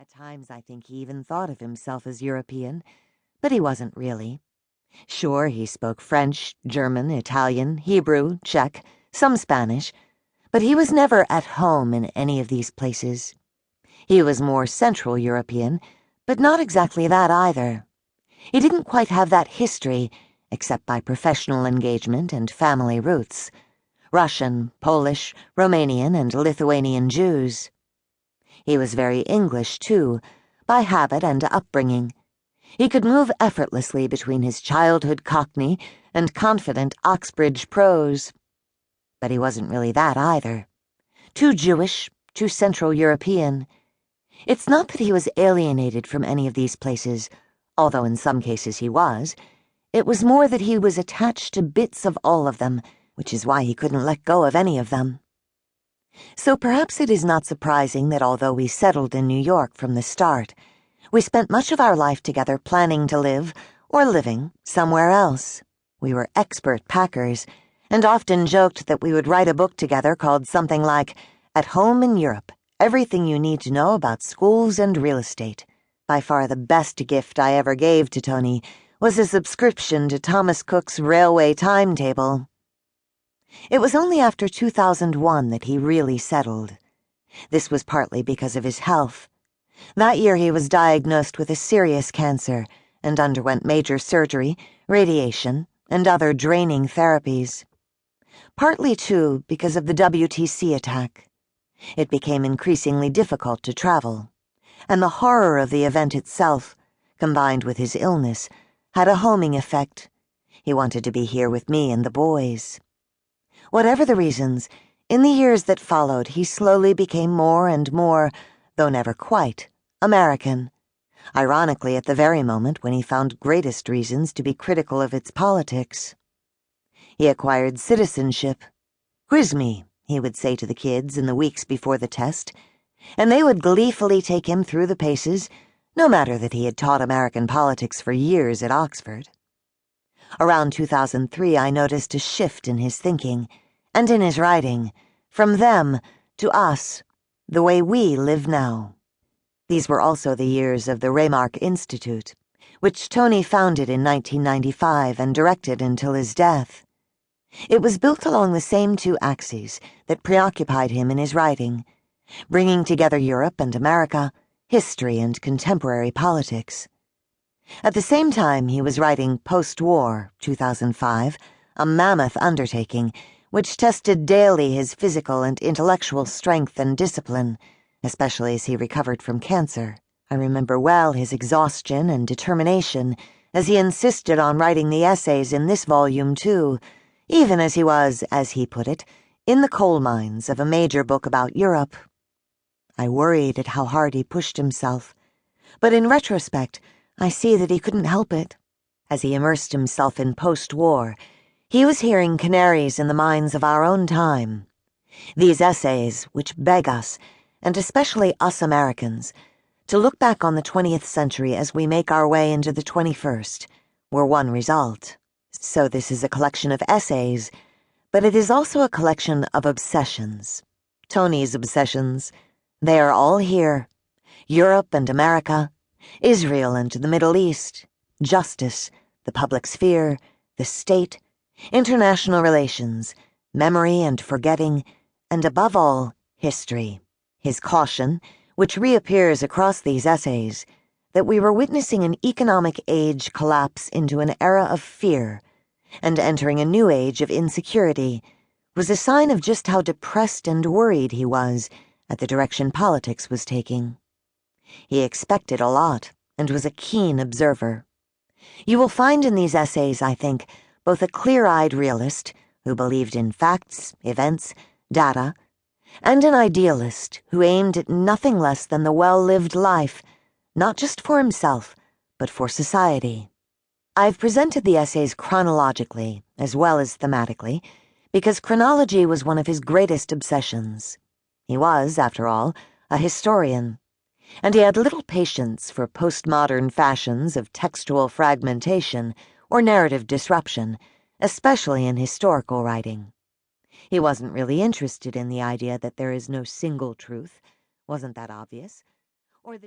At times I think he even thought of himself as European, but he wasn't really. Sure, he spoke French, German, Italian, Hebrew, Czech, some Spanish, but he was never at home in any of these places. He was more Central European, but not exactly that either. He didn't quite have that history, except by professional engagement and family roots. Russian, Polish, Romanian, and Lithuanian Jews. He was very English, too, by habit and upbringing. He could move effortlessly between his childhood Cockney and confident Oxbridge prose. But he wasn't really that either. Too Jewish, too Central European. It's not that he was alienated from any of these places, although in some cases he was. It was more that he was attached to bits of all of them, which is why he couldn't let go of any of them. So perhaps it is not surprising that although we settled in New York from the start, we spent much of our life together planning to live, or living, somewhere else. We were expert packers, and often joked that we would write a book together called something like At Home in Europe, Everything You Need to Know About Schools and Real Estate. By far the best gift I ever gave to Tony was a subscription to Thomas Cook's Railway Timetable. It was only after 2001 that he really settled. This was partly because of his health. That year he was diagnosed with a serious cancer and underwent major surgery, radiation, and other draining therapies. Partly, too, because of the WTC attack. It became increasingly difficult to travel, and the horror of the event itself, combined with his illness, had a homing effect. He wanted to be here with me and the boys. Whatever the reasons, in the years that followed he slowly became more and more, though never quite, American. Ironically, at the very moment when he found greatest reasons to be critical of its politics. He acquired citizenship. "Quiz me," he would say to the kids in the weeks before the test, and they would gleefully take him through the paces, no matter that he had taught American politics for years at Oxford. Around 2003 I noticed a shift in his thinking, and in his writing, from them to us, the way we live now. These were also the years of the Remark Institute, which Tony founded in 1995 and directed until his death. It was built along the same two axes that preoccupied him in his writing, bringing together Europe and America, history and contemporary politics. At the same time, he was writing Post-War, 2005, a mammoth undertaking which tested daily his physical and intellectual strength and discipline, especially as he recovered from cancer. I remember well his exhaustion and determination as he insisted on writing the essays in this volume, too, even as he was, as he put it, in the coal mines of a major book about Europe. I worried at how hard he pushed himself, but in retrospect, I see that he couldn't help it. As he immersed himself in post-war, he was hearing canaries in the mines of our own time. These essays, which beg us, and especially us Americans, to look back on the 20th century as we make our way into the 21st, were one result. So this is a collection of essays, but it is also a collection of obsessions. Tony's obsessions. They are all here. Europe and America, Israel and the Middle East, justice, the public sphere, the state, international relations, memory and forgetting, and above all, history. His caution, which reappears across these essays, that we were witnessing an economic age collapse into an era of fear, and entering a new age of insecurity, was a sign of just how depressed and worried he was at the direction politics was taking. He expected a lot, and was a keen observer. You will find in these essays, I think, both a clear-eyed realist, who believed in facts, events, data, and an idealist who aimed at nothing less than the well-lived life, not just for himself, but for society. I've presented the essays chronologically, as well as thematically, because chronology was one of his greatest obsessions. He was, after all, a historian, and he had little patience for postmodern fashions of textual fragmentation or narrative disruption, especially in historical writing. He wasn't really interested in the idea that there is no single truth. Wasn't that obvious?